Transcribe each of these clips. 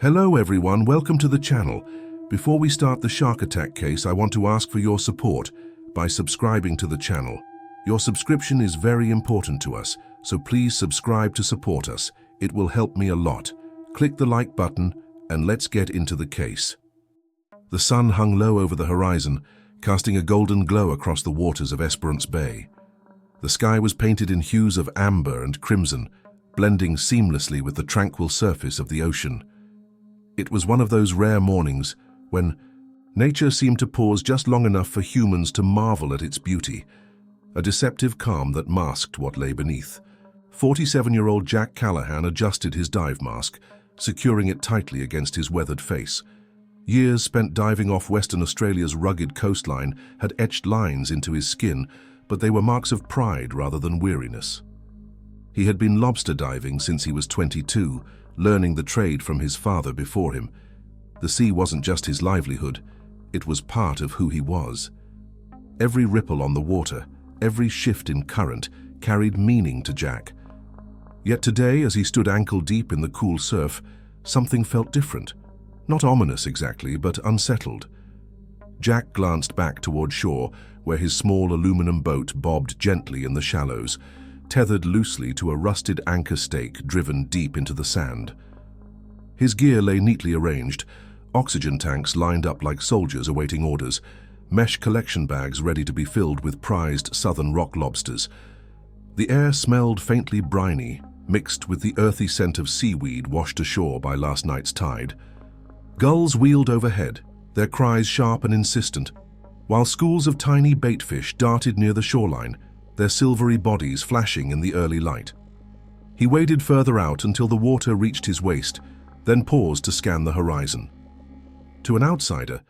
Hello everyone, welcome to the channel. Before we start the shark attack case, I want to ask for your support by subscribing to the channel. Your subscription is very important to us, so please subscribe to support us. It will help me a lot. Click the like button and let's get into the case. The sun hung low over the horizon, casting a golden glow across the waters of Esperance Bay. The sky was painted in hues of amber and crimson, blending seamlessly with the tranquil surface of the ocean. It was one of those rare mornings when nature seemed to pause just long enough for humans to marvel at its beauty, a deceptive calm that masked what lay beneath. 47-year-old Jack Callahan adjusted his dive mask, securing it tightly against his weathered face. Years spent diving off Western Australia's rugged coastline had etched lines into his skin, but they were marks of pride rather than weariness. He had been lobster diving since he was 22, learning the trade from his father before him. The sea wasn't just his livelihood, it was part of who he was. Every ripple on the water, every shift in current, carried meaning to Jack. Yet today, as he stood ankle-deep in the cool surf, something felt different. Not ominous exactly, but unsettled. Jack glanced back toward shore, where his small aluminum boat bobbed gently in the shallows, tethered loosely to a rusted anchor stake driven deep into the sand. His gear lay neatly arranged, oxygen tanks lined up like soldiers awaiting orders, mesh collection bags ready to be filled with prized southern rock lobsters. The air smelled faintly briny, mixed with the earthy scent of seaweed washed ashore by last night's tide. Gulls wheeled overhead, their cries sharp and insistent, while schools of tiny baitfish darted near the shoreline, their silvery bodies flashing in the early light. He waded further out until the water reached his waist, then paused to scan the horizon. To an outsider,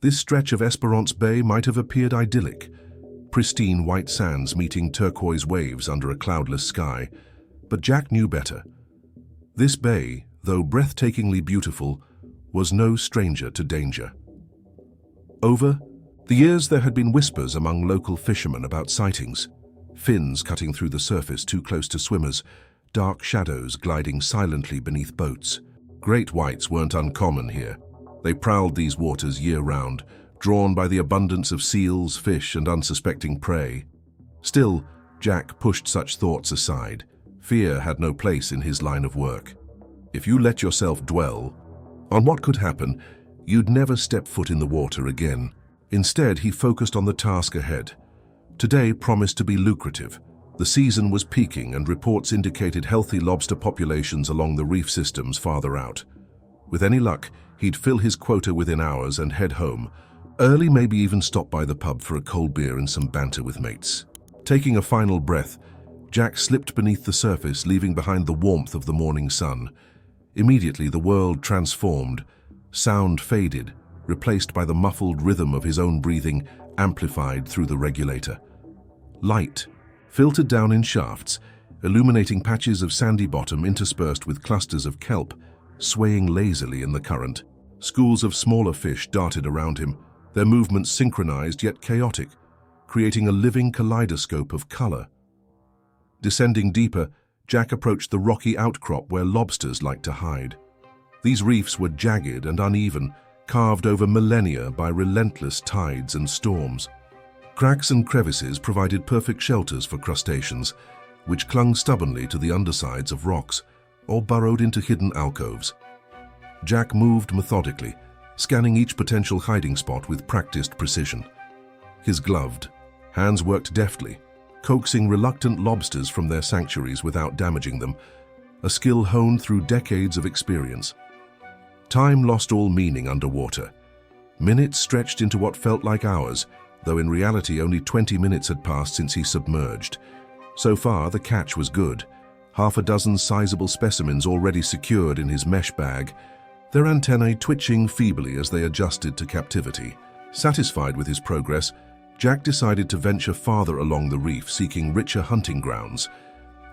this stretch of Esperance Bay might have appeared idyllic, pristine white sands meeting turquoise waves under a cloudless sky. But Jack knew better. This bay, though breathtakingly beautiful, was no stranger to danger. Over the years, there had been whispers among local fishermen about sightings. Fins cutting through the surface too close to swimmers, dark shadows gliding silently beneath boats. Great whites weren't uncommon here. They prowled these waters year-round, drawn by the abundance of seals, fish, and unsuspecting prey. Still, Jack pushed such thoughts aside. Fear had no place in his line of work. If you let yourself dwell on what could happen, you'd never step foot in the water again. Instead, he focused on the task ahead. Today promised to be lucrative. The season was peaking and reports indicated healthy lobster populations along the reef systems farther out. With any luck, he'd fill his quota within hours and head home. Early, maybe even stop by the pub for a cold beer and some banter with mates. Taking a final breath, Jack slipped beneath the surface, leaving behind the warmth of the morning sun. Immediately, the world transformed. Sound faded, replaced by the muffled rhythm of his own breathing, amplified through the regulator. Light filtered down in shafts, illuminating patches of sandy bottom interspersed with clusters of kelp, swaying lazily in the current. Schools of smaller fish darted around him, their movements synchronized yet chaotic, creating a living kaleidoscope of color. Descending deeper, Jack approached the rocky outcrop where lobsters like to hide. These reefs were jagged and uneven, carved over millennia by relentless tides and storms. Cracks and crevices provided perfect shelters for crustaceans, which clung stubbornly to the undersides of rocks or burrowed into hidden alcoves. Jack moved methodically, scanning each potential hiding spot with practiced precision. His gloved hands worked deftly, coaxing reluctant lobsters from their sanctuaries without damaging them, a skill honed through decades of experience. Time lost all meaning underwater. Minutes stretched into what felt like hours, though in reality only 20 minutes had passed since he submerged. So far, the catch was good. Half a dozen sizable specimens already secured in his mesh bag, their antennae twitching feebly as they adjusted to captivity. Satisfied with his progress, Jack decided to venture farther along the reef, seeking richer hunting grounds.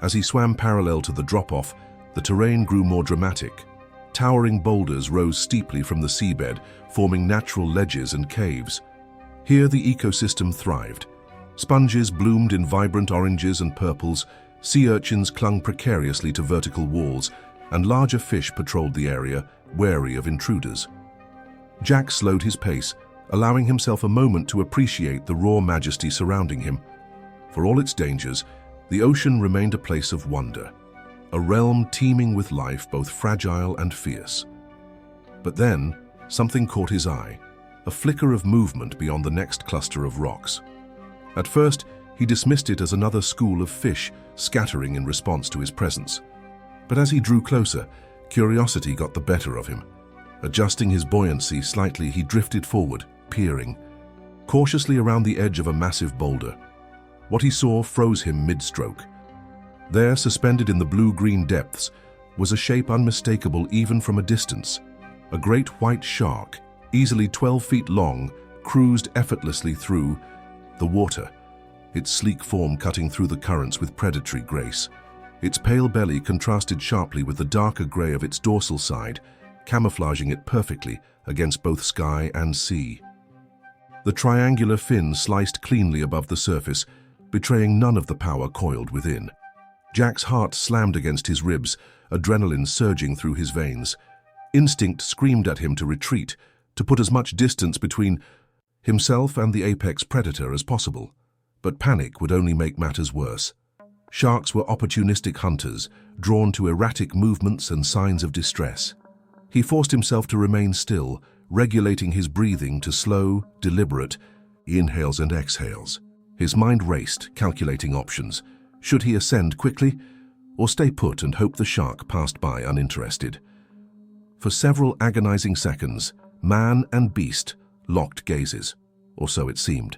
As he swam parallel to the drop-off, the terrain grew more dramatic. Towering boulders rose steeply from the seabed, forming natural ledges and caves. Here the ecosystem thrived. Sponges bloomed in vibrant oranges and purples, sea urchins clung precariously to vertical walls, and larger fish patrolled the area, wary of intruders. Jack slowed his pace, allowing himself a moment to appreciate the raw majesty surrounding him. For all its dangers, the ocean remained a place of wonder, a realm teeming with life both fragile and fierce. But then, something caught his eye, a flicker of movement beyond the next cluster of rocks. At first, he dismissed it as another school of fish scattering in response to his presence. But as he drew closer, curiosity got the better of him. Adjusting his buoyancy slightly, he drifted forward, peering cautiously around the edge of a massive boulder. What he saw froze him mid-stroke. There, suspended in the blue-green depths, was a shape unmistakable even from a distance. A great white shark, easily 12 feet long, cruised effortlessly through the water, its sleek form cutting through the currents with predatory grace. Its pale belly contrasted sharply with the darker gray of its dorsal side, camouflaging it perfectly against both sky and sea. The triangular fin sliced cleanly above the surface, betraying none of the power coiled within. Jack's heart slammed against his ribs, adrenaline surging through his veins. Instinct screamed at him to retreat, to put as much distance between himself and the apex predator as possible. But panic would only make matters worse. Sharks were opportunistic hunters, drawn to erratic movements and signs of distress. He forced himself to remain still, regulating his breathing to slow, deliberate inhales and exhales. His mind raced, calculating options. Should he ascend quickly, or stay put and hope the shark passed by uninterested? For several agonizing seconds, man and beast locked gazes, or so it seemed.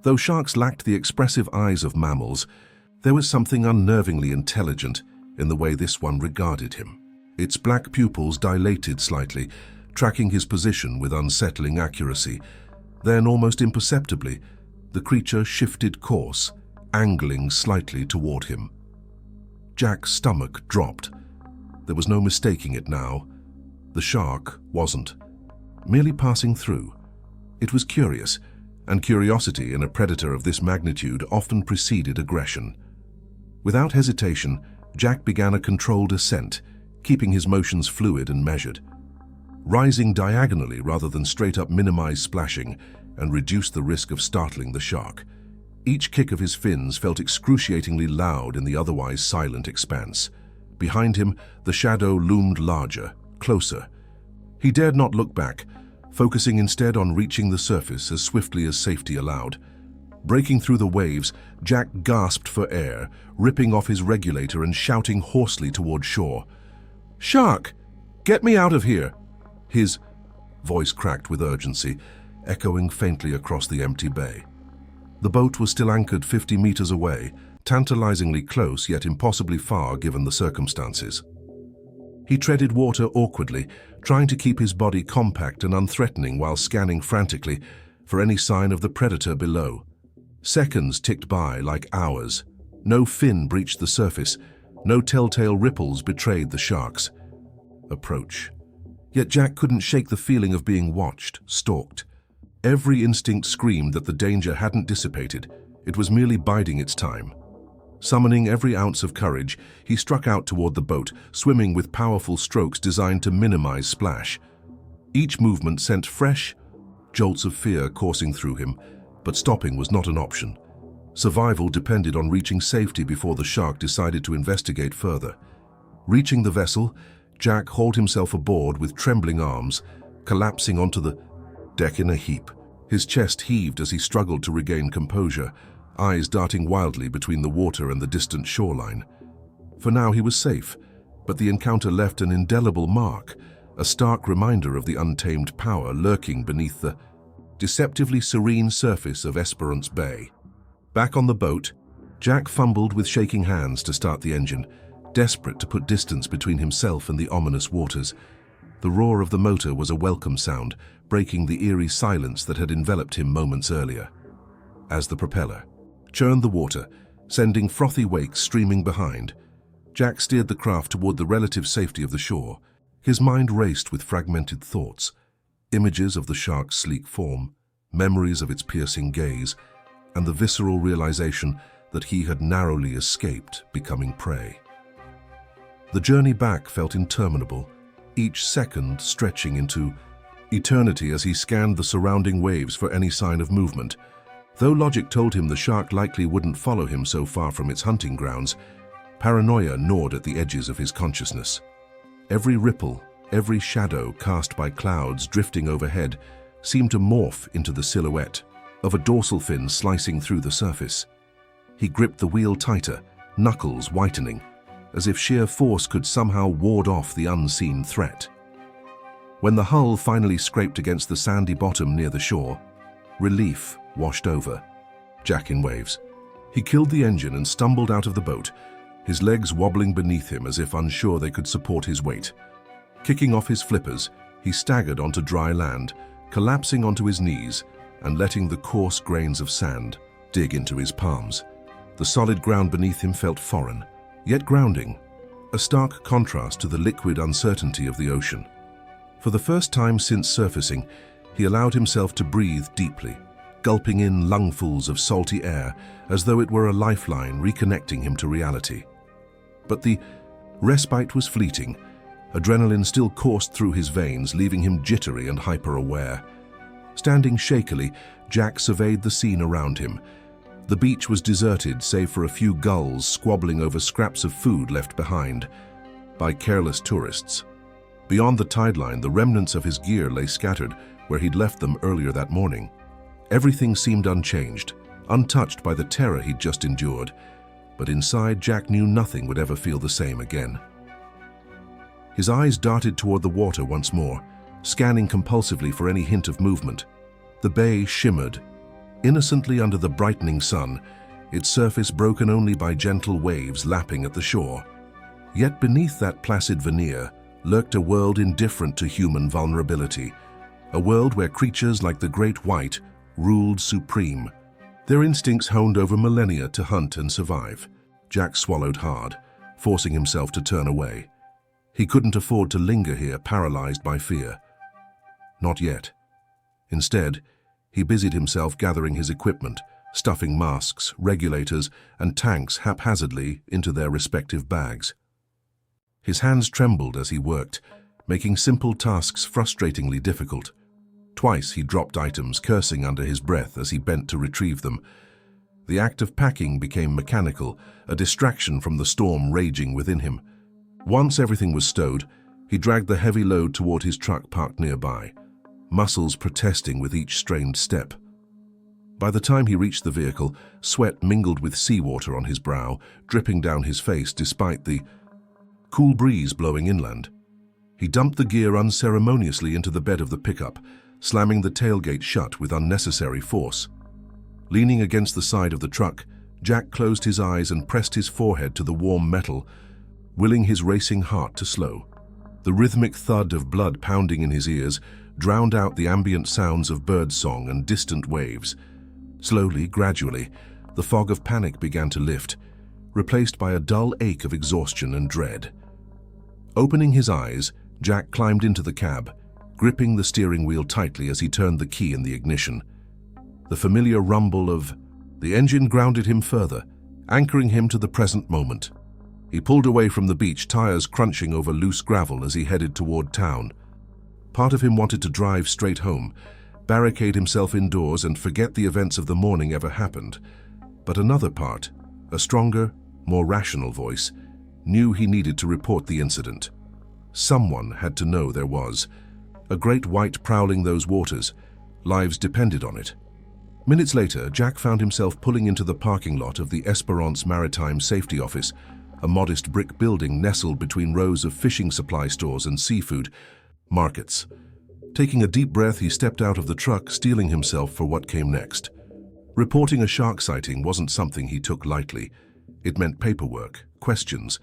Though sharks lacked the expressive eyes of mammals, there was something unnervingly intelligent in the way this one regarded him. Its black pupils dilated slightly, tracking his position with unsettling accuracy. Then, almost imperceptibly, the creature shifted course, angling slightly toward him. Jack's stomach dropped. There was no mistaking it now. The shark wasn't merely passing through. It was curious, and curiosity in a predator of this magnitude often preceded aggression. Without hesitation, Jack began a controlled ascent, keeping his motions fluid and measured. Rising diagonally rather than straight up minimized splashing and reduced the risk of startling the shark. Each kick of his fins felt excruciatingly loud in the otherwise silent expanse. Behind him, the shadow loomed larger, closer. He dared not look back, focusing instead on reaching the surface as swiftly as safety allowed. Breaking through the waves, Jack gasped for air, ripping off his regulator and shouting hoarsely toward shore. "Shark! Get me out of here!" His voice cracked with urgency, echoing faintly across the empty bay. The boat was still anchored 50 meters away, tantalizingly close yet impossibly far given the circumstances. He treaded water awkwardly, trying to keep his body compact and unthreatening while scanning frantically for any sign of the predator below. Seconds ticked by like hours. No fin breached the surface. No telltale ripples betrayed the shark's approach. Yet Jack couldn't shake the feeling of being watched, stalked. Every instinct screamed that the danger hadn't dissipated. It was merely biding its time. Summoning every ounce of courage, he struck out toward the boat, swimming with powerful strokes designed to minimize splash. Each movement sent fresh jolts of fear coursing through him, but stopping was not an option. Survival depended on reaching safety before the shark decided to investigate further. Reaching the vessel, Jack hauled himself aboard with trembling arms, collapsing onto the deck in a heap. His chest heaved as he struggled to regain composure, eyes darting wildly between the water and the distant shoreline. For now he was safe, but the encounter left an indelible mark, a stark reminder of the untamed power lurking beneath the deceptively serene surface of Esperance Bay. Back on the boat, Jack fumbled with shaking hands to start the engine, desperate to put distance between himself and the ominous waters. The roar of the motor was a welcome sound, breaking the eerie silence that had enveloped him moments earlier. As the propeller churned the water, sending frothy wakes streaming behind, Jack steered the craft toward the relative safety of the shore. His mind raced with fragmented thoughts, images of the shark's sleek form, memories of its piercing gaze, and the visceral realization that he had narrowly escaped becoming prey. The journey back felt interminable, each second stretching into eternity as he scanned the surrounding waves for any sign of movement. Though logic told him the shark likely wouldn't follow him so far from its hunting grounds, paranoia gnawed at the edges of his consciousness. Every ripple, every shadow cast by clouds drifting overhead seemed to morph into the silhouette of a dorsal fin slicing through the surface. He gripped the wheel tighter, knuckles whitening, as if sheer force could somehow ward off the unseen threat. When the hull finally scraped against the sandy bottom near the shore, relief washed over Jack in waves. He killed the engine and stumbled out of the boat, his legs wobbling beneath him as if unsure they could support his weight. Kicking off his flippers, he staggered onto dry land, collapsing onto his knees and letting the coarse grains of sand dig into his palms. The solid ground beneath him felt foreign, yet grounding, a stark contrast to the liquid uncertainty of the ocean. For the first time since surfacing, he allowed himself to breathe deeply, gulping in lungfuls of salty air as though it were a lifeline reconnecting him to reality. But the respite was fleeting. Adrenaline still coursed through his veins, leaving him jittery and hyper-aware. Standing shakily, Jack surveyed the scene around him. The beach was deserted save for a few gulls squabbling over scraps of food left behind by careless tourists. Beyond the tide line, the remnants of his gear lay scattered where he'd left them earlier that morning. Everything seemed unchanged, untouched by the terror he'd just endured. But inside, Jack knew nothing would ever feel the same again. His eyes darted toward the water once more, scanning compulsively for any hint of movement. The bay shimmered, innocently under the brightening sun, its surface broken only by gentle waves lapping at the shore. Yet beneath that placid veneer lurked a world indifferent to human vulnerability, a world where creatures like the great white ruled supreme, their instincts honed over millennia to hunt and survive. Jack swallowed hard, forcing himself to turn away. He couldn't afford to linger here, paralyzed by fear. Not yet. Instead, he busied himself gathering his equipment, stuffing masks, regulators, and tanks haphazardly into their respective bags. His hands trembled as he worked, making simple tasks frustratingly difficult. Twice he dropped items, cursing under his breath as he bent to retrieve them. The act of packing became mechanical, a distraction from the storm raging within him. Once everything was stowed, he dragged the heavy load toward his truck parked nearby, muscles protesting with each strained step. By the time he reached the vehicle, sweat mingled with seawater on his brow, dripping down his face despite the cool breeze blowing inland. He dumped the gear unceremoniously into the bed of the pickup, slamming the tailgate shut with unnecessary force. Leaning against the side of the truck, Jack closed his eyes and pressed his forehead to the warm metal, willing his racing heart to slow. The rhythmic thud of blood pounding in his ears drowned out the ambient sounds of birdsong and distant waves. Slowly, gradually, the fog of panic began to lift, replaced by a dull ache of exhaustion and dread. Opening his eyes, Jack climbed into the cab, gripping the steering wheel tightly as he turned the key in the ignition. The familiar rumble of the engine grounded him further, anchoring him to the present moment. He pulled away from the beach, tires crunching over loose gravel as he headed toward town. Part of him wanted to drive straight home, barricade himself indoors and forget the events of the morning ever happened. But another part, a stronger, more rational voice, knew he needed to report the incident. Someone had to know there was a great white prowling those waters. Lives depended on it. Minutes later, Jack found himself pulling into the parking lot of the Esperance Maritime Safety Office, a modest brick building nestled between rows of fishing supply stores and seafood markets. Taking a deep breath, he stepped out of the truck, steeling himself for what came next. Reporting a shark sighting wasn't something he took lightly. It meant paperwork, questions,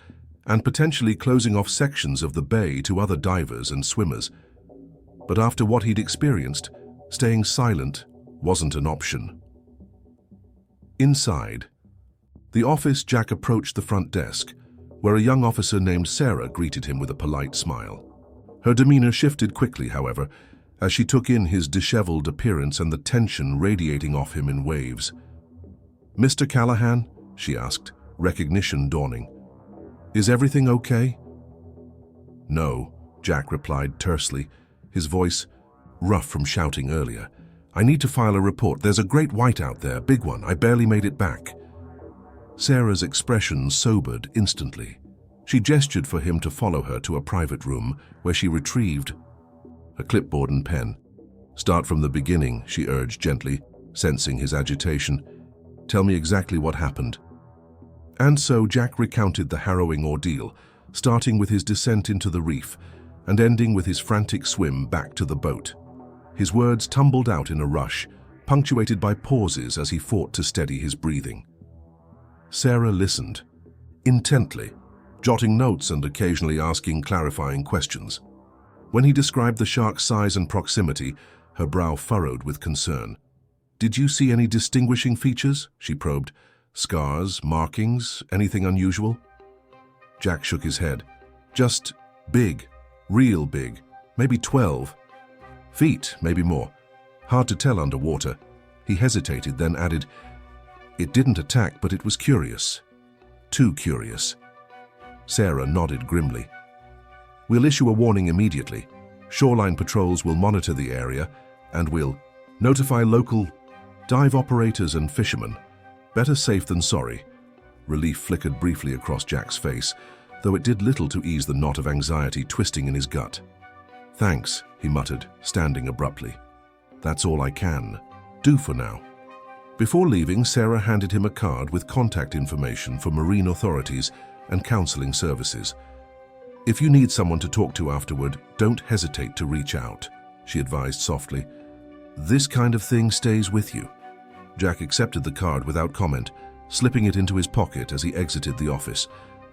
and potentially closing off sections of the bay to other divers and swimmers. But after what he'd experienced, staying silent wasn't an option. Inside the office, Jack approached the front desk, where a young officer named Sarah greeted him with a polite smile. Her demeanor shifted quickly, however, as she took in his disheveled appearance and the tension radiating off him in waves. "Mr. Callahan?" she asked, recognition dawning. "Is everything okay?" "No," Jack replied tersely, his voice rough from shouting earlier. "I need to file a report. There's a great white out there, big one. I barely made it back." Sarah's expression sobered instantly. She gestured for him to follow her to a private room where she retrieved a clipboard and pen. "Start from the beginning," she urged gently, sensing his agitation. "Tell me exactly what happened." And so Jack recounted the harrowing ordeal, starting with his descent into the reef and ending with his frantic swim back to the boat. His words tumbled out in a rush, punctuated by pauses as he fought to steady his breathing. Sarah listened intently, jotting notes and occasionally asking clarifying questions. When he described the shark's size and proximity, her brow furrowed with concern. "Did you see any distinguishing features?" she probed. "Scars, markings, anything unusual?" Jack shook his head. "Just big, real big, maybe 12 feet, maybe more. Hard to tell underwater." He hesitated, then added, "It didn't attack, but it was curious. Too curious." Sarah nodded grimly. "We'll issue a warning immediately. Shoreline patrols will monitor the area, and we'll notify local dive operators and fishermen. Better safe than sorry." Relief flickered briefly across Jack's face, though it did little to ease the knot of anxiety twisting in his gut. "Thanks," he muttered, standing abruptly. "That's all I can do for now." Before leaving, Sarah handed him a card with contact information for marine authorities and counseling services. "If you need someone to talk to afterward, don't hesitate to reach out," she advised softly. "This kind of thing stays with you." Jack accepted the card without comment, slipping it into his pocket as he exited the office.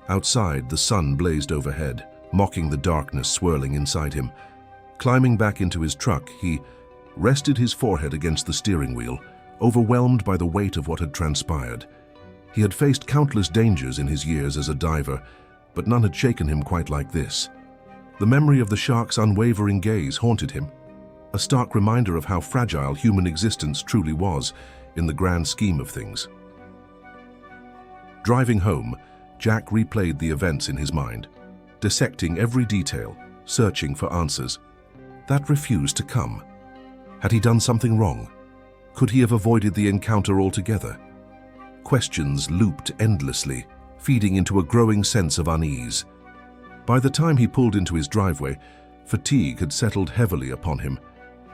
Outside, the sun blazed overhead, mocking the darkness swirling inside him. Climbing back into his truck, he rested his forehead against the steering wheel, overwhelmed by the weight of what had transpired. He had faced countless dangers in his years as a diver, but none had shaken him quite like this. The memory of the shark's unwavering gaze haunted him, a stark reminder of how fragile human existence truly was in the grand scheme of things. Driving home, Jack replayed the events in his mind, dissecting every detail, searching for answers. That refused to come. Had he done something wrong? Could he have avoided the encounter altogether? Questions looped endlessly, feeding into a growing sense of unease. By the time he pulled into his driveway, fatigue had settled heavily upon him,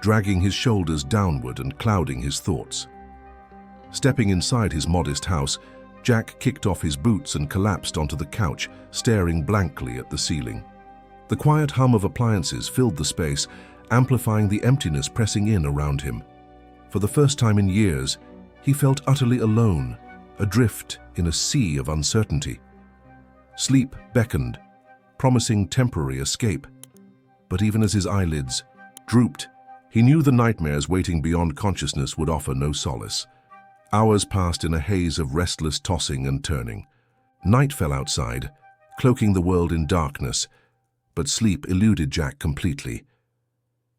dragging his shoulders downward and clouding his thoughts. Stepping inside his modest house, Jack kicked off his boots and collapsed onto the couch, staring blankly at the ceiling. The quiet hum of appliances filled the space, amplifying the emptiness pressing in around him. For the first time in years, he felt utterly alone, adrift in a sea of uncertainty. Sleep beckoned, promising temporary escape. But even as his eyelids drooped, he knew the nightmares waiting beyond consciousness would offer no solace. Hours passed in a haze of restless tossing and turning. Night fell outside, cloaking the world in darkness, but sleep eluded Jack completely.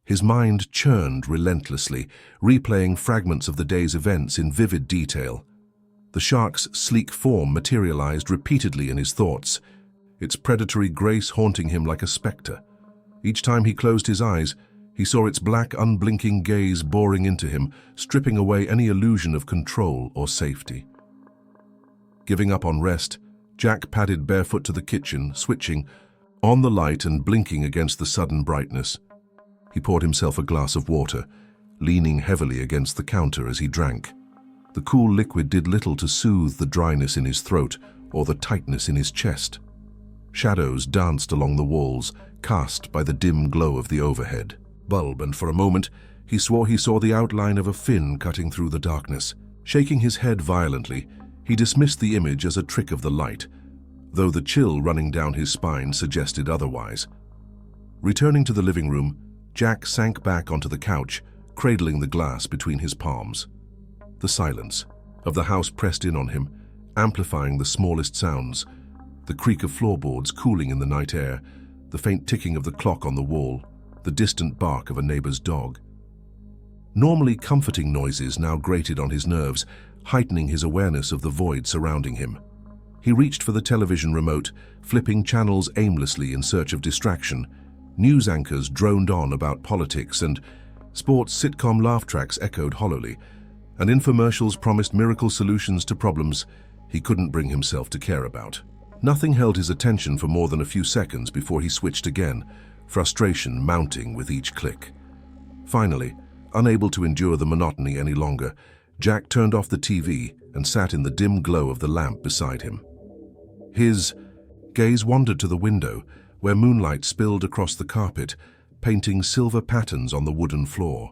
His mind churned relentlessly, replaying fragments of the day's events in vivid detail. The shark's sleek form materialized repeatedly in his thoughts, its predatory grace haunting him like a specter. Each time he closed his eyes, he saw its black, unblinking gaze boring into him, stripping away any illusion of control or safety. Giving up on rest, Jack padded barefoot to the kitchen, switching on the light and blinking against the sudden brightness. He poured himself a glass of water, leaning heavily against the counter as he drank. The cool liquid did little to soothe the dryness in his throat or the tightness in his chest. Shadows danced along the walls, cast by the dim glow of the overhead bulb, and for a moment he swore he saw the outline of a fin cutting through the darkness. Shaking his head violently, he dismissed the image as a trick of the light, though the chill running down his spine suggested otherwise. Returning to the living room, Jack sank back onto the couch, cradling the glass between his palms. The silence of the house pressed in on him, amplifying the smallest sounds, the creak of floorboards cooling in the night air, the faint ticking of the clock on the wall, the distant bark of a neighbor's dog. Normally comforting noises now grated on his nerves, heightening his awareness of the void surrounding him. He reached for the television remote, flipping channels aimlessly in search of distraction. News anchors droned on about politics, and sports sitcom laugh tracks echoed hollowly, and infomercials promised miracle solutions to problems he couldn't bring himself to care about. Nothing held his attention for more than a few seconds before he switched again, frustration mounting with each click. Finally, unable to endure the monotony any longer, Jack turned off the TV and sat in the dim glow of the lamp beside him. His gaze wandered to the window, where moonlight spilled across the carpet, painting silver patterns on the wooden floor.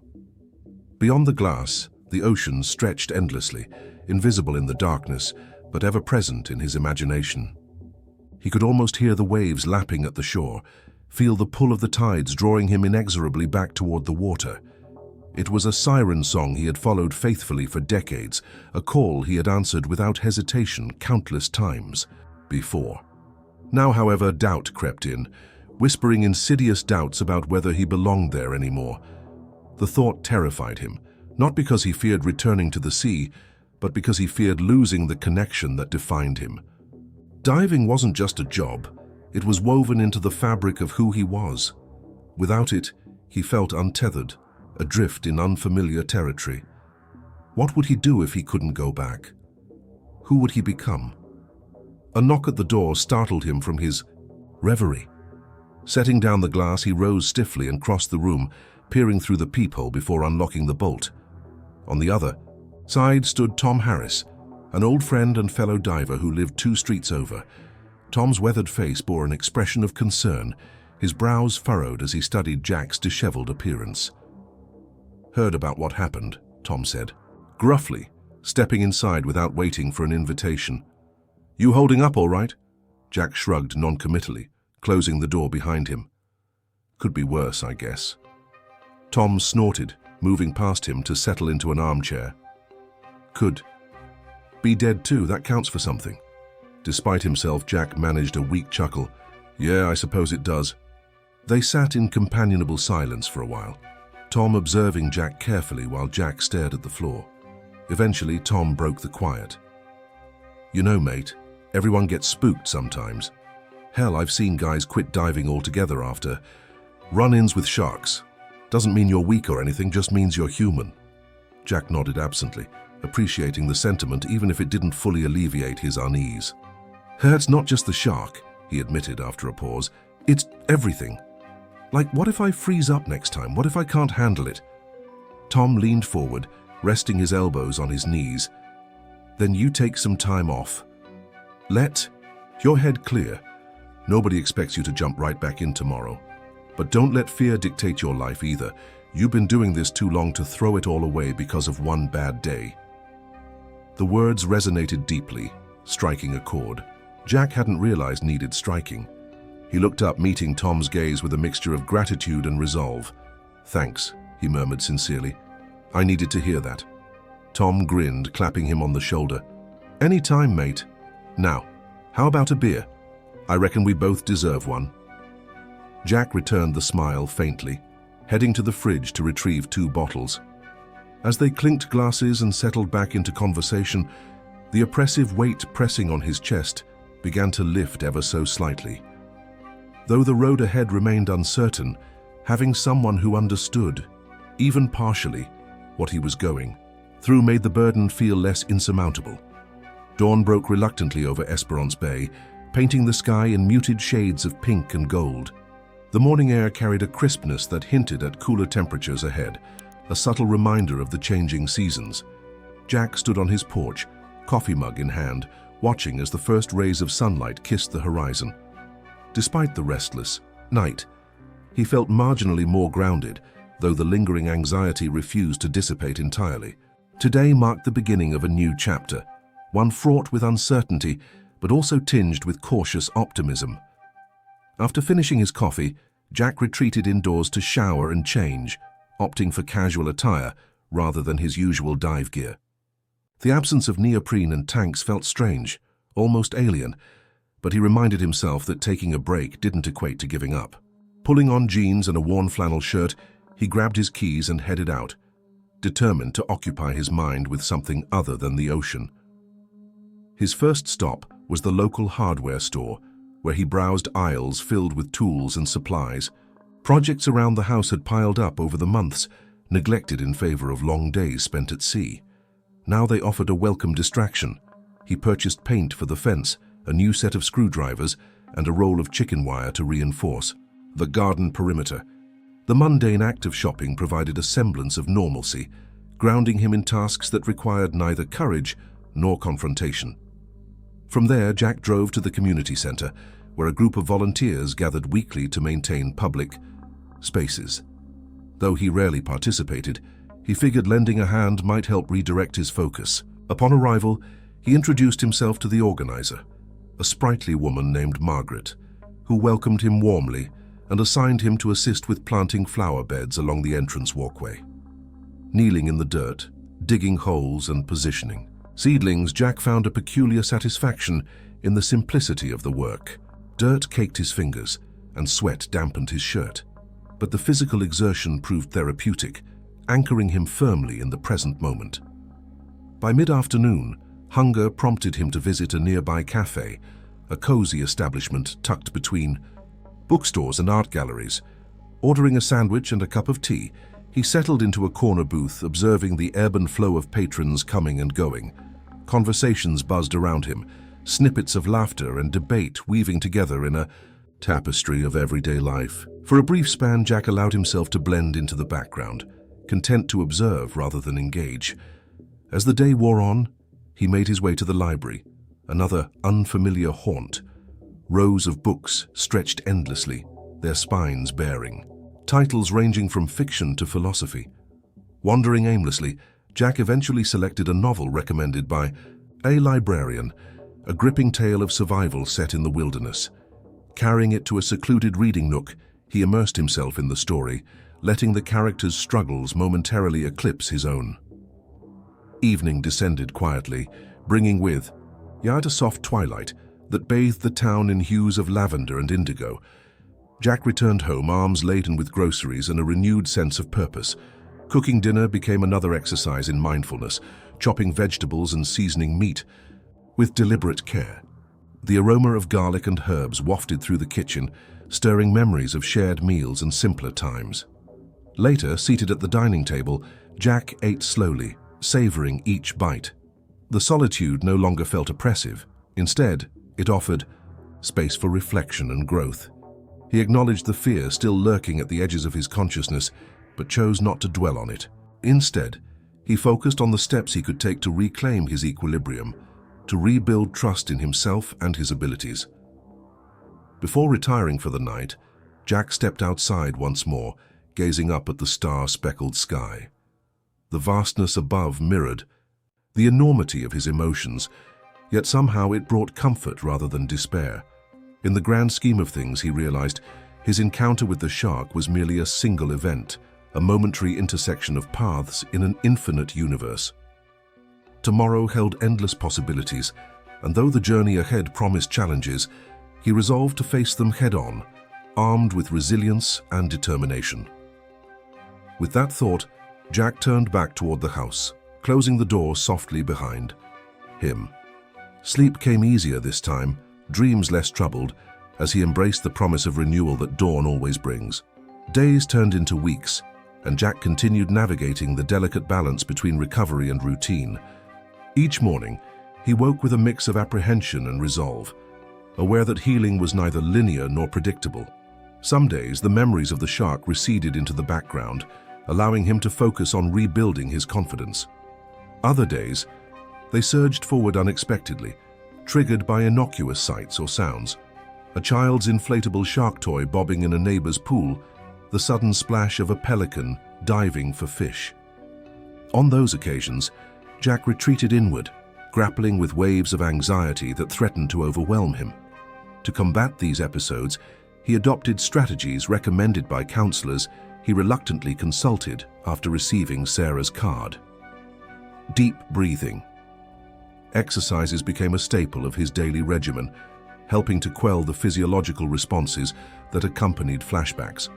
Beyond the glass, the ocean stretched endlessly, invisible in the darkness, but ever present in his imagination. He could almost hear the waves lapping at the shore, feel the pull of the tides drawing him inexorably back toward the water. It was a siren song he had followed faithfully for decades, a call he had answered without hesitation countless times before. Now, however, doubt crept in, whispering insidious doubts about whether he belonged there anymore. The thought terrified him, not because he feared returning to the sea, but because he feared losing the connection that defined him. Diving wasn't just a job, it was woven into the fabric of who he was. Without it, he felt untethered, adrift in unfamiliar territory. What would he do if he couldn't go back? Who would he become? A knock at the door startled him from his reverie. Setting down the glass, he rose stiffly and crossed the room, peering through the peephole before unlocking the bolt. On the other side stood Tom Harris, an old friend and fellow diver who lived 2 streets over. Tom's weathered face bore an expression of concern, his brows furrowed as he studied Jack's disheveled appearance. "Heard about what happened," Tom said, gruffly, stepping inside without waiting for an invitation. "You holding up all right?" Jack shrugged noncommittally, closing the door behind him. "Could be worse, I guess." Tom snorted, moving past him to settle into an armchair. "Could be dead too, that counts for something." Despite himself, Jack managed a weak chuckle. "Yeah, I suppose it does." They sat in companionable silence for a while, Tom observing Jack carefully while Jack stared at the floor. Eventually, Tom broke the quiet. "You know, mate, everyone gets spooked sometimes. Hell, I've seen guys quit diving altogether after run-ins with sharks. Doesn't mean you're weak or anything, just means you're human." Jack nodded absently, appreciating the sentiment even if it didn't fully alleviate his unease. "It's not just the shark," he admitted after a pause. "It's everything. Like, what if I freeze up next time? What if I can't handle it?" Tom leaned forward, resting his elbows on his knees. "Then you take some time off. Let your head clear. Nobody expects you to jump right back in tomorrow. But don't let fear dictate your life either. You've been doing this too long to throw it all away because of one bad day." The words resonated deeply, striking a chord Jack hadn't realized needed striking. He looked up, meeting Tom's gaze with a mixture of gratitude and resolve. "Thanks," he murmured sincerely. "I needed to hear that." Tom grinned, clapping him on the shoulder. "Any time, mate. Now, how about a beer? I reckon we both deserve one." Jack returned the smile faintly, heading to the fridge to retrieve 2 bottles. As they clinked glasses and settled back into conversation, the oppressive weight pressing on his chest began to lift ever so slightly. Though the road ahead remained uncertain, having someone who understood, even partially, what he was going through made the burden feel less insurmountable. Dawn broke reluctantly over Esperance Bay, painting the sky in muted shades of pink and gold. The morning air carried a crispness that hinted at cooler temperatures ahead, a subtle reminder of the changing seasons. Jack stood on his porch, coffee mug in hand, watching as the first rays of sunlight kissed the horizon. Despite the restless night, he felt marginally more grounded, though the lingering anxiety refused to dissipate entirely. Today marked the beginning of a new chapter, one fraught with uncertainty, but also tinged with cautious optimism. After finishing his coffee, Jack retreated indoors to shower and change, opting for casual attire rather than his usual dive gear. The absence of neoprene and tanks felt strange, almost alien, but he reminded himself that taking a break didn't equate to giving up. Pulling on jeans and a worn flannel shirt, he grabbed his keys and headed out, determined to occupy his mind with something other than the ocean. His first stop was the local hardware store, where he browsed aisles filled with tools and supplies. Projects around the house had piled up over the months, neglected in favor of long days spent at sea. Now they offered a welcome distraction. He purchased paint for the fence, a new set of screwdrivers, and a roll of chicken wire to reinforce the garden perimeter. The mundane act of shopping provided a semblance of normalcy, grounding him in tasks that required neither courage nor confrontation. From there, Jack drove to the community center, where a group of volunteers gathered weekly to maintain public spaces. Though he rarely participated, he figured lending a hand might help redirect his focus. Upon arrival, he introduced himself to the organizer, a sprightly woman named Margaret, who welcomed him warmly and assigned him to assist with planting flower beds along the entrance walkway. Kneeling in the dirt, digging holes and positioning seedlings, Jack found a peculiar satisfaction in the simplicity of the work. Dirt caked his fingers and sweat dampened his shirt, but the physical exertion proved therapeutic, anchoring him firmly in the present moment. By mid-afternoon, hunger prompted him to visit a nearby cafe, a cozy establishment tucked between bookstores and art galleries. Ordering a sandwich and a cup of tea, he settled into a corner booth, observing the ebb and flow of patrons coming and going. Conversations buzzed around him, snippets of laughter and debate weaving together in a tapestry of everyday life. For a brief span, Jack allowed himself to blend into the background, content to observe rather than engage. As the day wore on, he made his way to the library, another unfamiliar haunt. Rows of books stretched endlessly, their spines baring, titles ranging from fiction to philosophy. Wandering aimlessly, Jack eventually selected a novel recommended by a librarian, a gripping tale of survival set in the wilderness. Carrying it to a secluded reading nook, he immersed himself in the story, letting the characters' struggles momentarily eclipse his own. Evening descended quietly, bringing with it a soft twilight that bathed the town in hues of lavender and indigo. Jack returned home, arms laden with groceries and a renewed sense of purpose. Cooking dinner became another exercise in mindfulness, chopping vegetables and seasoning meat with deliberate care. The aroma of garlic and herbs wafted through the kitchen, stirring memories of shared meals and simpler times. Later, seated at the dining table, Jack ate slowly, savoring each bite. The solitude no longer felt oppressive. Instead, it offered space for reflection and growth. He acknowledged the fear still lurking at the edges of his consciousness, but chose not to dwell on it. Instead, he focused on the steps he could take to reclaim his equilibrium, to rebuild trust in himself and his abilities. Before retiring for the night, Jack stepped outside once more, gazing up at the star-speckled sky. The vastness above mirrored the enormity of his emotions, yet somehow it brought comfort rather than despair. In the grand scheme of things, he realized, his encounter with the shark was merely a single event, a momentary intersection of paths in an infinite universe. Tomorrow held endless possibilities, and though the journey ahead promised challenges, he resolved to face them head-on, armed with resilience and determination. With that thought, Jack turned back toward the house, closing the door softly behind him. Sleep came easier this time, dreams less troubled, as he embraced the promise of renewal that dawn always brings. Days turned into weeks, and Jack continued navigating the delicate balance between recovery and routine. Each morning, he woke with a mix of apprehension and resolve, aware that healing was neither linear nor predictable. Some days, the memories of the shark receded into the background, allowing him to focus on rebuilding his confidence. Other days, they surged forward unexpectedly, triggered by innocuous sights or sounds. A child's inflatable shark toy bobbing in a neighbor's pool, the sudden splash of a pelican diving for fish. On those occasions, Jack retreated inward, grappling with waves of anxiety that threatened to overwhelm him. To combat these episodes, he adopted strategies recommended by counselors he reluctantly consulted after receiving Sarah's card. Deep breathing. Exercises became a staple of his daily regimen, helping to quell the physiological responses that accompanied flashbacks.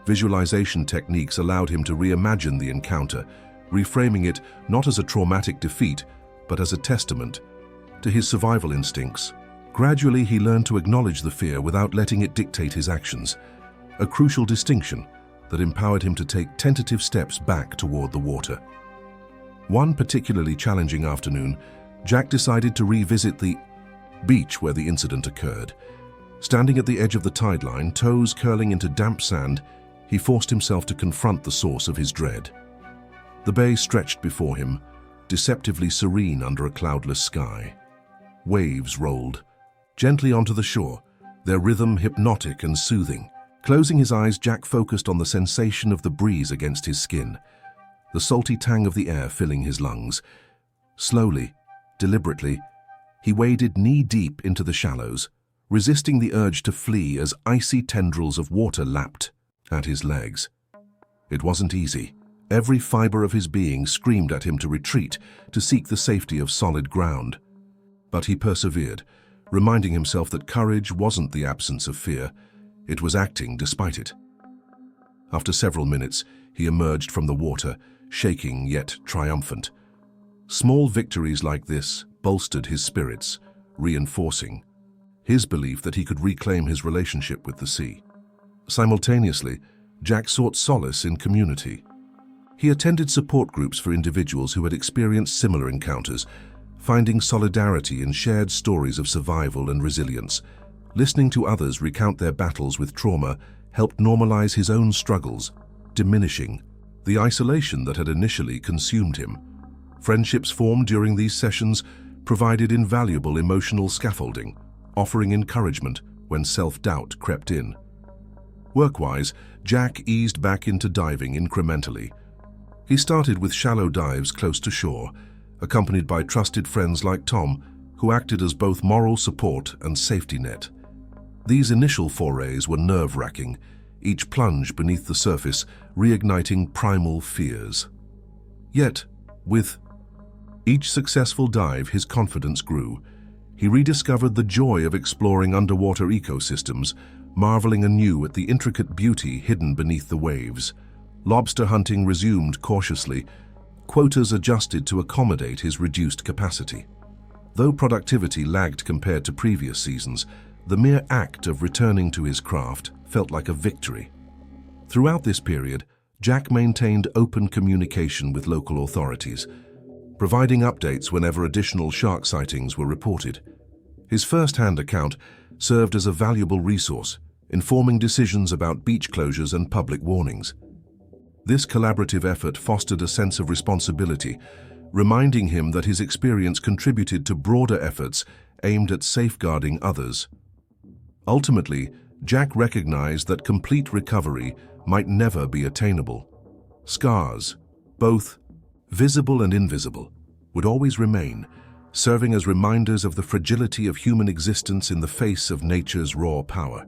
Visualization techniques allowed him to reimagine the encounter, reframing it not as a traumatic defeat, but as a testament to his survival instincts. Gradually, he learned to acknowledge the fear without letting it dictate his actions, a crucial distinction that empowered him to take tentative steps back toward the water. One particularly challenging afternoon, Jack decided to revisit the beach where the incident occurred. Standing at the edge of the tide line, toes curling into damp sand, he forced himself to confront the source of his dread. The bay stretched before him, deceptively serene under a cloudless sky. Waves rolled gently onto the shore, their rhythm hypnotic and soothing. Closing his eyes, Jack focused on the sensation of the breeze against his skin, the salty tang of the air filling his lungs. Slowly, deliberately, he waded knee-deep into the shallows, resisting the urge to flee as icy tendrils of water lapped at his legs. It wasn't easy. Every fiber of his being screamed at him to retreat, to seek the safety of solid ground. But he persevered, reminding himself that courage wasn't the absence of fear, it was acting despite it. After several minutes, he emerged from the water, shaking yet triumphant. Small victories like this bolstered his spirits, reinforcing his belief that he could reclaim his relationship with the sea. Simultaneously, Jack sought solace in community. He attended support groups for individuals who had experienced similar encounters, finding solidarity in shared stories of survival and resilience. Listening to others recount their battles with trauma helped normalize his own struggles, diminishing the isolation that had initially consumed him. Friendships formed during these sessions provided invaluable emotional scaffolding, offering encouragement when self-doubt crept in. Work-wise, Jack eased back into diving incrementally. He started with shallow dives close to shore, accompanied by trusted friends like Tom, who acted as both moral support and safety net. These initial forays were nerve-wracking, each plunge beneath the surface reigniting primal fears. Yet, with each successful dive, his confidence grew. He rediscovered the joy of exploring underwater ecosystems, marveling anew at the intricate beauty hidden beneath the waves. Lobster hunting resumed cautiously, quotas adjusted to accommodate his reduced capacity. Though productivity lagged compared to previous seasons, the mere act of returning to his craft felt like a victory. Throughout this period, Jack maintained open communication with local authorities, providing updates whenever additional shark sightings were reported. His first-hand account served as a valuable resource, informing decisions about beach closures and public warnings. This collaborative effort fostered a sense of responsibility, reminding him that his experience contributed to broader efforts aimed at safeguarding others. Ultimately, Jack recognized that complete recovery might never be attainable. Scars, both visible and invisible, would always remain, serving as reminders of the fragility of human existence in the face of nature's raw power.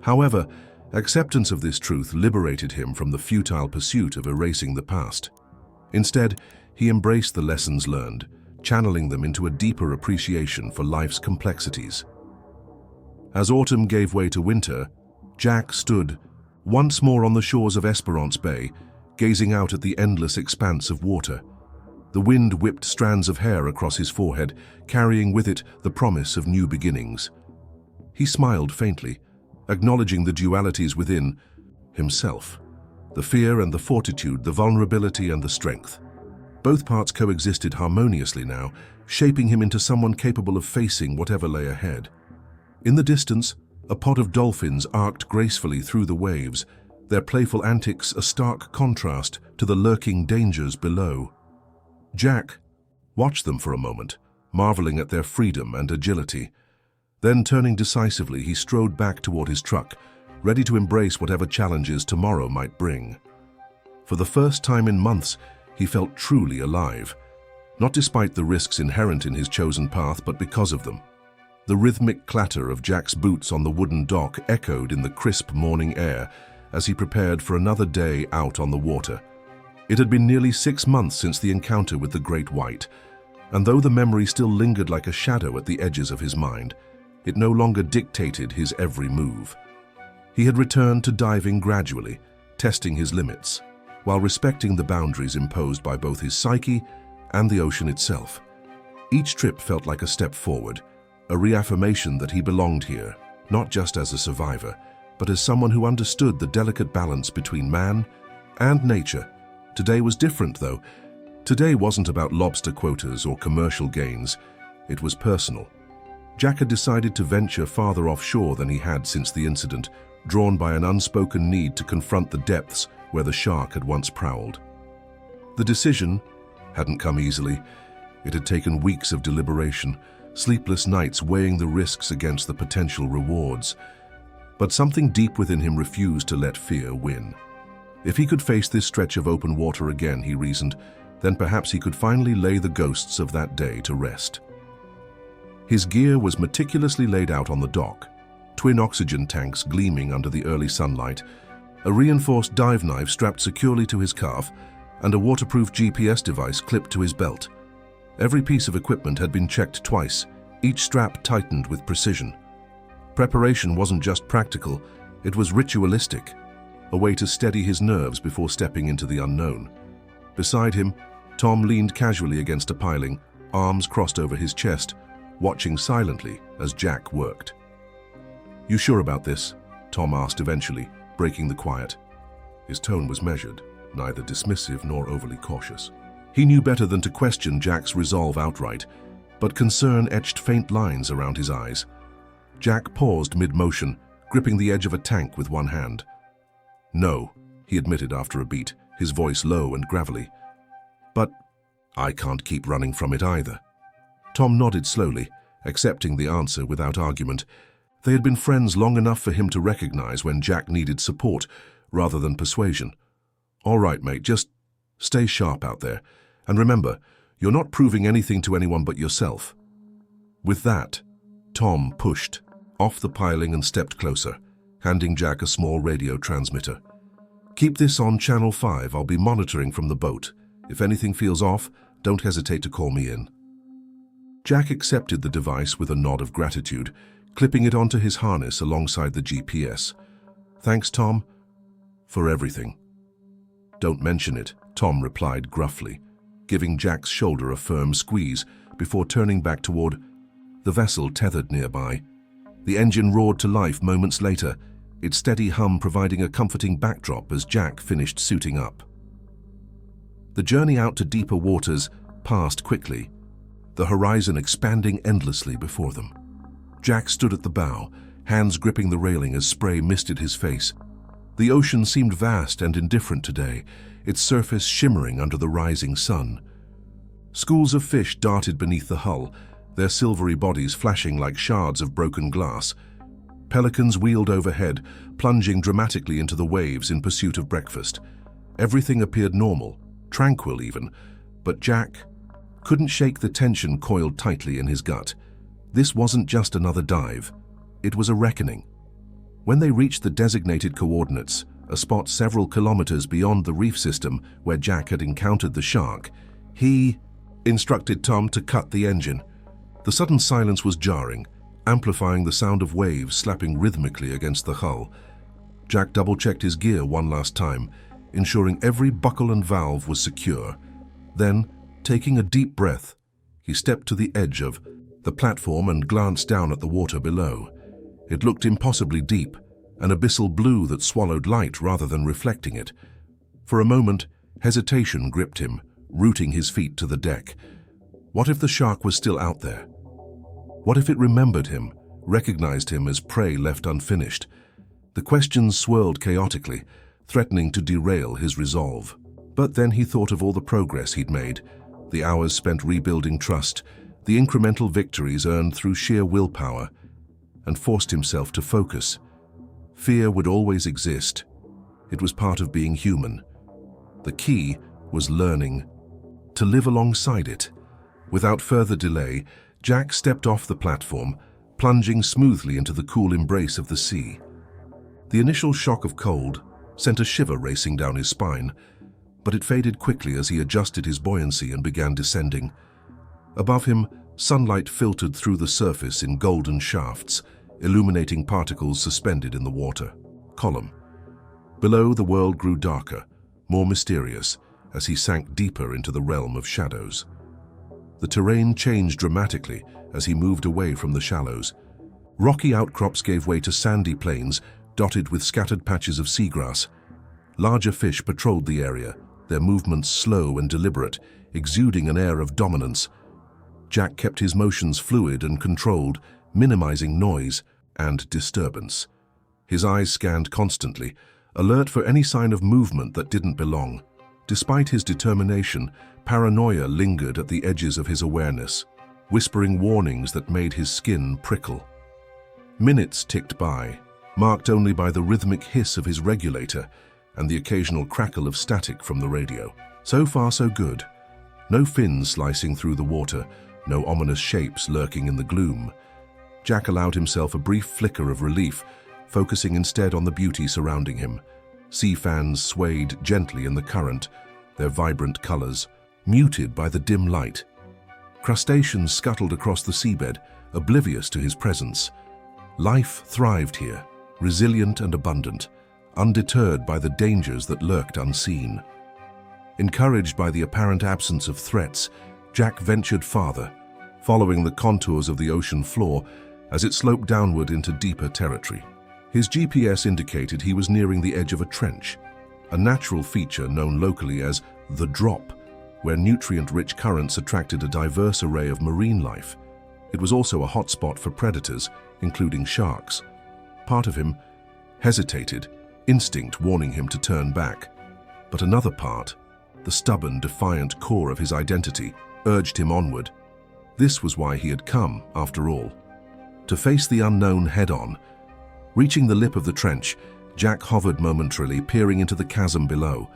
However, acceptance of this truth liberated him from the futile pursuit of erasing the past. Instead, he embraced the lessons learned, channeling them into a deeper appreciation for life's complexities. As autumn gave way to winter, Jack stood once more on the shores of Esperance Bay, gazing out at the endless expanse of water. The wind whipped strands of hair across his forehead, carrying with it the promise of new beginnings. He smiled faintly, acknowledging the dualities within himself, the fear and the fortitude, the vulnerability and the strength. Both parts coexisted harmoniously now, shaping him into someone capable of facing whatever lay ahead. In the distance, a pod of dolphins arced gracefully through the waves, their playful antics a stark contrast to the lurking dangers below. Jack watched them for a moment, marveling at their freedom and agility. Then, turning decisively, he strode back toward his truck, ready to embrace whatever challenges tomorrow might bring. For the first time in months, he felt truly alive, not despite the risks inherent in his chosen path, but because of them. The rhythmic clatter of Jack's boots on the wooden dock echoed in the crisp morning air as he prepared for another day out on the water. It had been nearly 6 months since the encounter with the great white, and though the memory still lingered like a shadow at the edges of his mind, it no longer dictated his every move. He had returned to diving gradually, testing his limits, while respecting the boundaries imposed by both his psyche and the ocean itself. Each trip felt like a step forward, a reaffirmation that he belonged here, not just as a survivor, but as someone who understood the delicate balance between man and nature. Today was different, though. Today wasn't about lobster quotas or commercial gains. It was personal. Jack had decided to venture farther offshore than he had since the incident, drawn by an unspoken need to confront the depths where the shark had once prowled. The decision hadn't come easily. It had taken weeks of deliberation, sleepless nights weighing the risks against the potential rewards. But something deep within him refused to let fear win. If he could face this stretch of open water again, he reasoned, then perhaps he could finally lay the ghosts of that day to rest. His gear was meticulously laid out on the dock, twin oxygen tanks gleaming under the early sunlight, a reinforced dive knife strapped securely to his calf, and a waterproof GPS device clipped to his belt. Every piece of equipment had been checked twice, each strap tightened with precision. Preparation wasn't just practical, it was ritualistic, a way to steady his nerves before stepping into the unknown. Beside him, Tom leaned casually against a piling, arms crossed over his chest, watching silently as Jack worked. "You sure about this?" Tom asked eventually, breaking the quiet. His tone was measured, neither dismissive nor overly cautious. He knew better than to question Jack's resolve outright, but concern etched faint lines around his eyes. Jack paused mid-motion, gripping the edge of a tank with one hand. "No," he admitted after a beat, his voice low and gravelly. "But I can't keep running from it either." Tom nodded slowly, accepting the answer without argument. They had been friends long enough for him to recognize when Jack needed support rather than persuasion. "All right, mate, just stay sharp out there. And remember, you're not proving anything to anyone but yourself." With that, Tom pushed off the piling and stepped closer, handing Jack a small radio transmitter. "Keep this on Channel 5. I'll be monitoring from the boat. If anything feels off, don't hesitate to call me in." Jack accepted the device with a nod of gratitude, clipping it onto his harness alongside the GPS. "Thanks, Tom, for everything." "Don't mention it," Tom replied gruffly, giving Jack's shoulder a firm squeeze before turning back toward the vessel tethered nearby. The engine roared to life moments later, its steady hum providing a comforting backdrop as Jack finished suiting up. The journey out to deeper waters passed quickly, the horizon expanding endlessly before them. Jack stood at the bow, hands gripping the railing as spray misted his face. The ocean seemed vast and indifferent today, its surface shimmering under the rising sun. Schools of fish darted beneath the hull, their silvery bodies flashing like shards of broken glass. Pelicans wheeled overhead, plunging dramatically into the waves in pursuit of breakfast. Everything appeared normal, tranquil even, but Jack couldn't shake the tension coiled tightly in his gut. This wasn't just another dive, it was a reckoning. When they reached the designated coordinates, a spot several kilometers beyond the reef system where Jack had encountered the shark, he instructed Tom to cut the engine. The sudden silence was jarring, amplifying the sound of waves slapping rhythmically against the hull. Jack double-checked his gear one last time, ensuring every buckle and valve was secure. Then, taking a deep breath, he stepped to the edge of the platform and glanced down at the water below. It looked impossibly deep, an abyssal blue that swallowed light rather than reflecting it. For a moment, hesitation gripped him, rooting his feet to the deck. What if the shark was still out there? What if it remembered him, recognized him as prey left unfinished? The questions swirled chaotically, threatening to derail his resolve. But then he thought of all the progress he'd made, the hours spent rebuilding trust, the incremental victories earned through sheer willpower, and forced himself to focus. Fear would always exist. It was part of being human. The key was learning to live alongside it. Without further delay, Jack stepped off the platform, plunging smoothly into the cool embrace of the sea. The initial shock of cold sent a shiver racing down his spine, but it faded quickly as he adjusted his buoyancy and began descending. Above him, sunlight filtered through the surface in golden shafts, illuminating particles suspended in the water column. Below, the world grew darker, more mysterious, as he sank deeper into the realm of shadows. The terrain changed dramatically as he moved away from the shallows. Rocky outcrops gave way to sandy plains dotted with scattered patches of seagrass. Larger fish patrolled the area, their movements slow and deliberate, exuding an air of dominance. Jack kept his motions fluid and controlled, minimizing noise and disturbance. His eyes scanned constantly, alert for any sign of movement that didn't belong. Despite his determination, paranoia lingered at the edges of his awareness, whispering warnings that made his skin prickle. Minutes ticked by, marked only by the rhythmic hiss of his regulator and the occasional crackle of static from the radio. So far, so good. No fins slicing through the water, no ominous shapes lurking in the gloom. Jack allowed himself a brief flicker of relief, focusing instead on the beauty surrounding him. Sea fans swayed gently in the current, their vibrant colors muted by the dim light. Crustaceans scuttled across the seabed, oblivious to his presence. Life thrived here, resilient and abundant, undeterred by the dangers that lurked unseen. Encouraged by the apparent absence of threats, Jack ventured farther, following the contours of the ocean floor as it sloped downward into deeper territory. His GPS indicated he was nearing the edge of a trench, a natural feature known locally as the Drop, where nutrient-rich currents attracted a diverse array of marine life. It was also a hotspot for predators, including sharks. Part of him hesitated, instinct warning him to turn back. But another part, the stubborn, defiant core of his identity, urged him onward. This was why he had come, after all, to face the unknown head-on. Reaching the lip of the trench, Jack hovered momentarily, peering into the chasm below.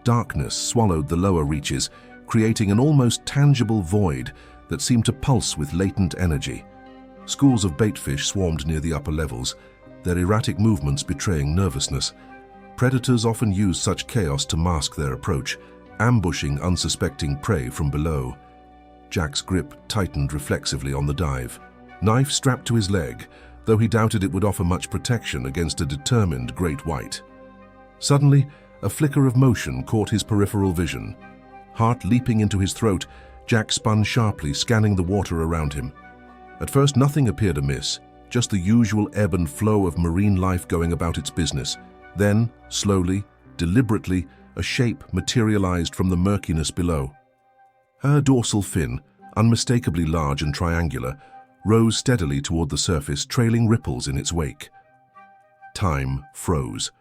Darkness swallowed the lower reaches, creating an almost tangible void that seemed to pulse with latent energy. Schools of baitfish swarmed near the upper levels, their erratic movements betraying nervousness. Predators often used such chaos to mask their approach, ambushing unsuspecting prey from below. Jack's grip tightened reflexively on the dive. Knife strapped to his leg, though he doubted it would offer much protection against a determined great white. Suddenly, a flicker of motion caught his peripheral vision. Heart leaping into his throat, Jack spun sharply, scanning the water around him. At first, nothing appeared amiss, just the usual ebb and flow of marine life going about its business. Then, slowly, deliberately, a shape materialized from the murkiness below. Her dorsal fin, unmistakably large and triangular, rose steadily toward the surface, trailing ripples in its wake. Time froze.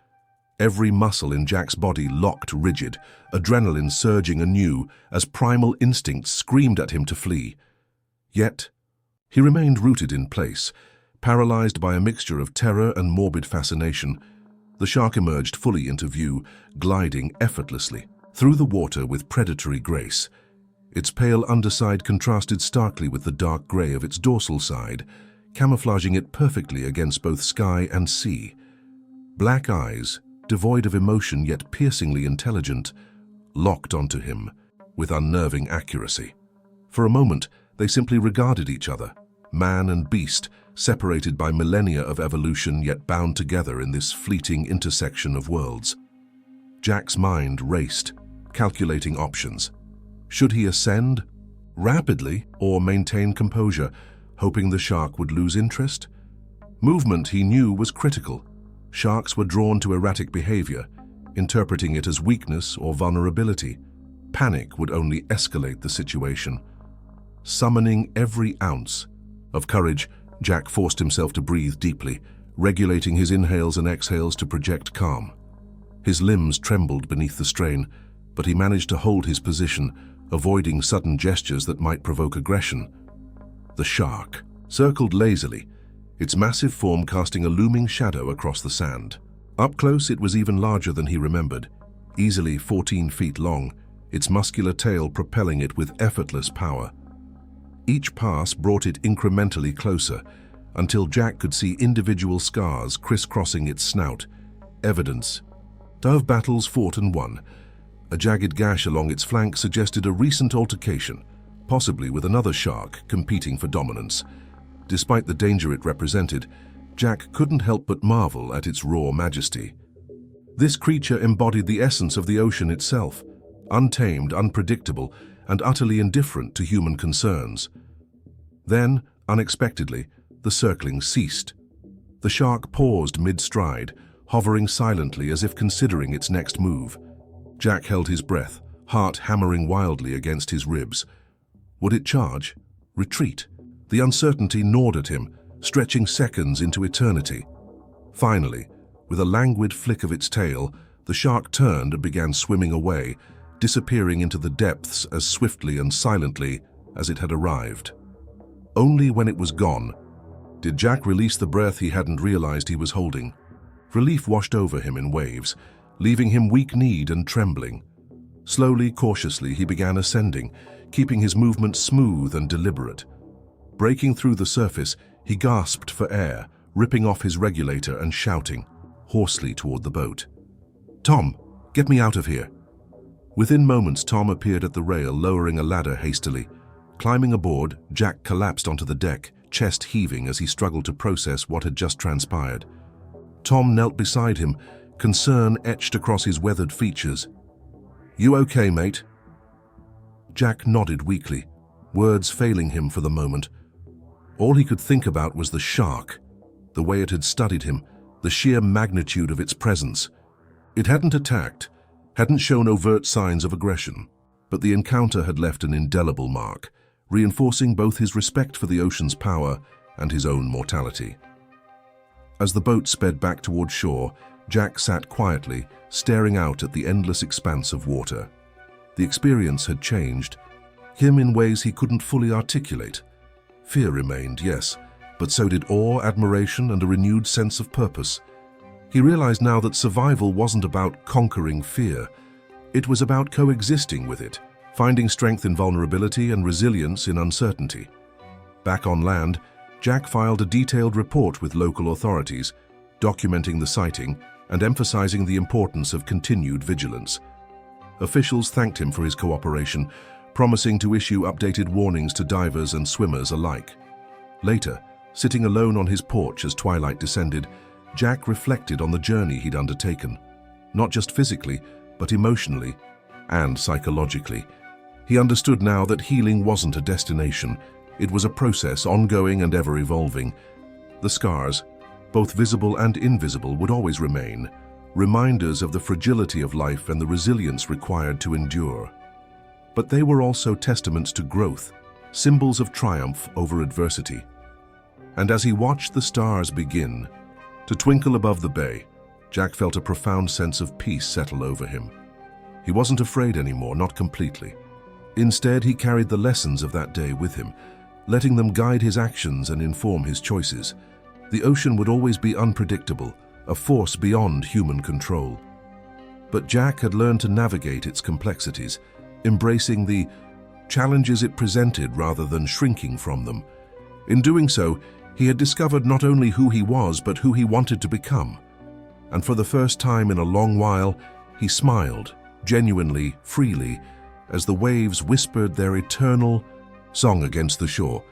Every muscle in Jack's body locked rigid, adrenaline surging anew as primal instincts screamed at him to flee. Yet, he remained rooted in place, paralyzed by a mixture of terror and morbid fascination. The shark emerged fully into view, gliding effortlessly through the water with predatory grace. Its pale underside contrasted starkly with the dark gray of its dorsal side, camouflaging it perfectly against both sky and sea. Black eyes, devoid of emotion yet piercingly intelligent, locked onto him with unnerving accuracy. For a moment, they simply regarded each other, man and beast, separated by millennia of evolution yet bound together in this fleeting intersection of worlds. Jack's mind raced, calculating options. Should he ascend rapidly or maintain composure, hoping the shark would lose interest? Movement, he knew, was critical. Sharks were drawn to erratic behavior, interpreting it as weakness or vulnerability. Panic would only escalate the situation. Summoning every ounce of courage, Jack forced himself to breathe deeply, regulating his inhales and exhales to project calm. His limbs trembled beneath the strain, but he managed to hold his position, avoiding sudden gestures that might provoke aggression. The shark circled lazily, its massive form casting a looming shadow across the sand. Up close, it was even larger than he remembered, easily 14 feet long, its muscular tail propelling it with effortless power. Each pass brought it incrementally closer, until Jack could see individual scars crisscrossing its snout, evidence of battles fought and won. A jagged gash along its flank suggested a recent altercation, possibly with another shark competing for dominance. Despite the danger it represented, Jack couldn't help but marvel at its raw majesty. This creature embodied the essence of the ocean itself, untamed, unpredictable, and utterly indifferent to human concerns. Then, unexpectedly, the circling ceased. The shark paused mid-stride, hovering silently as if considering its next move. Jack held his breath, heart hammering wildly against his ribs. Would it charge? Retreat? The uncertainty gnawed at him, stretching seconds into eternity. Finally, with a languid flick of its tail, the shark turned and began swimming away, disappearing into the depths as swiftly and silently as it had arrived. Only when it was gone did Jack release the breath he hadn't realized he was holding. Relief washed over him in waves, leaving him weak-kneed and trembling. Slowly, cautiously, he began ascending, keeping his movements smooth and deliberate. Breaking through the surface, he gasped for air, ripping off his regulator and shouting, hoarsely toward the boat. "Tom, get me out of here." Within moments, Tom appeared at the rail, lowering a ladder hastily. Climbing aboard, Jack collapsed onto the deck, chest heaving as he struggled to process what had just transpired. Tom knelt beside him, concern etched across his weathered features. "You okay, mate?" Jack nodded weakly, words failing him for the moment. All he could think about was the shark, the way it had studied him, the sheer magnitude of its presence. It hadn't attacked, hadn't shown overt signs of aggression, but the encounter had left an indelible mark, reinforcing both his respect for the ocean's power and his own mortality. As the boat sped back toward shore, Jack sat quietly, staring out at the endless expanse of water. The experience had changed him in ways he couldn't fully articulate. Fear remained, yes, but so did awe, admiration, and a renewed sense of purpose. He realized now that survival wasn't about conquering fear. It was about coexisting with it, finding strength in vulnerability and resilience in uncertainty. Back on land, Jack filed a detailed report with local authorities, documenting the sighting and emphasizing the importance of continued vigilance. Officials thanked him for his cooperation, promising to issue updated warnings to divers and swimmers alike. Later, sitting alone on his porch as twilight descended, Jack reflected on the journey he'd undertaken, not just physically, but emotionally and psychologically. He understood now that healing wasn't a destination. It was a process, ongoing and ever-evolving. The scars, both visible and invisible, would always remain, reminders of the fragility of life and the resilience required to endure. But they were also testaments to growth, symbols of triumph over adversity. And as he watched the stars begin to twinkle above the bay, Jack felt a profound sense of peace settle over him. He wasn't afraid anymore, not completely. Instead, he carried the lessons of that day with him, letting them guide his actions and inform his choices. The ocean would always be unpredictable, a force beyond human control. But Jack had learned to navigate its complexities, embracing the challenges it presented rather than shrinking from them. In doing so, he had discovered not only who he was, but who he wanted to become. And for the first time in a long while, he smiled, genuinely, freely, as the waves whispered their eternal song against the shore.